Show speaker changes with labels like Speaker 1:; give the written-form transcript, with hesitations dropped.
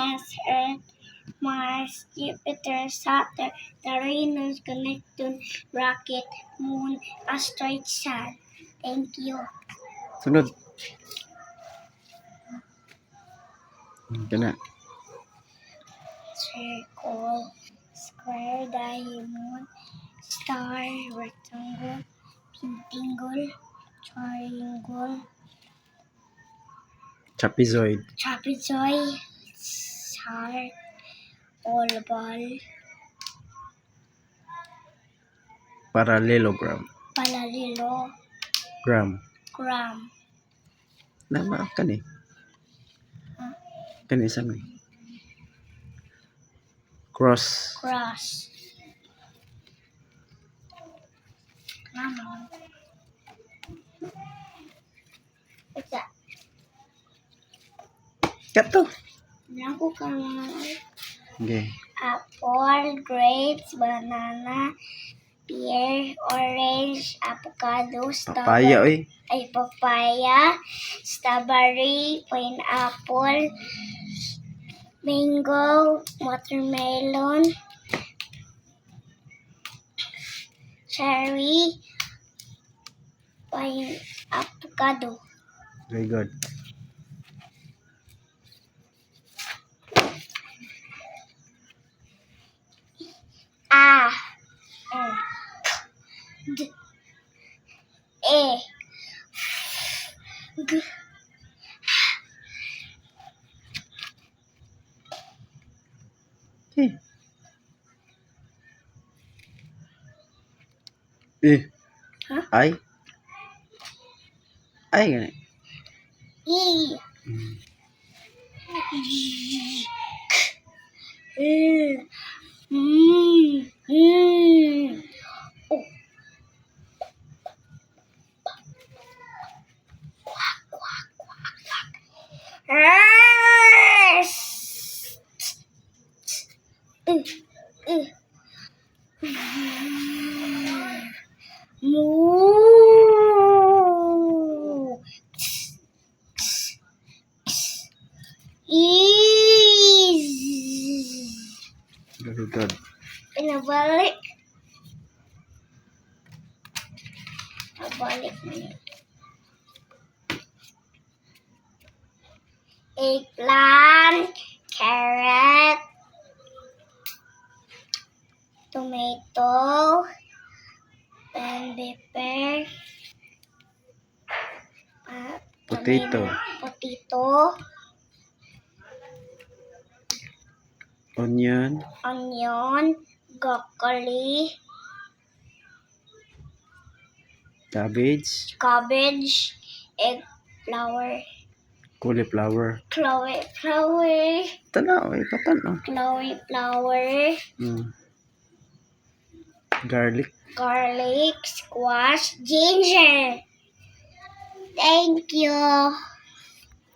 Speaker 1: Venus, Earth, Mars, Jupiter, Saturn, Uranus, Neptune, Rocket, Moon, Asteroid, Sun. Thank you.
Speaker 2: Sunod. Ito na.
Speaker 1: Circle, square, diamond, star, rectangle, pentangle, triangle,
Speaker 2: Trapezoid.
Speaker 1: trapezoid, heart, oval,
Speaker 2: Parallelogram.
Speaker 1: parallelogram,
Speaker 2: Nama kan eh. Kan isa may. Cross.
Speaker 1: cross. Mama. What's that?
Speaker 2: Kato.
Speaker 1: Naku ka
Speaker 2: Okay.
Speaker 1: apple, grapes, banana, pear, orange, avocado,
Speaker 2: Papaya oy.
Speaker 1: papaya, strawberry, pineapple, mango, watermelon, cherry, avocado.
Speaker 2: Very good.
Speaker 1: A, D, E, G,
Speaker 2: Okay.
Speaker 1: Huh?
Speaker 2: Ay. Ay gani.
Speaker 1: E,
Speaker 2: Very good.
Speaker 1: Pinabalik. Nabalik niya. Eggplant, carrot, tomato, bell pepper,
Speaker 2: Potato.
Speaker 1: potato,
Speaker 2: Onion.
Speaker 1: onion, broccoli,
Speaker 2: Cabbage.
Speaker 1: cabbage, egg flower,
Speaker 2: Cauliflower.
Speaker 1: cauliflower,
Speaker 2: Tanaw eh. Patanaw.
Speaker 1: cauliflower,
Speaker 2: Garlic.
Speaker 1: garlic, squash, ginger. Thank you.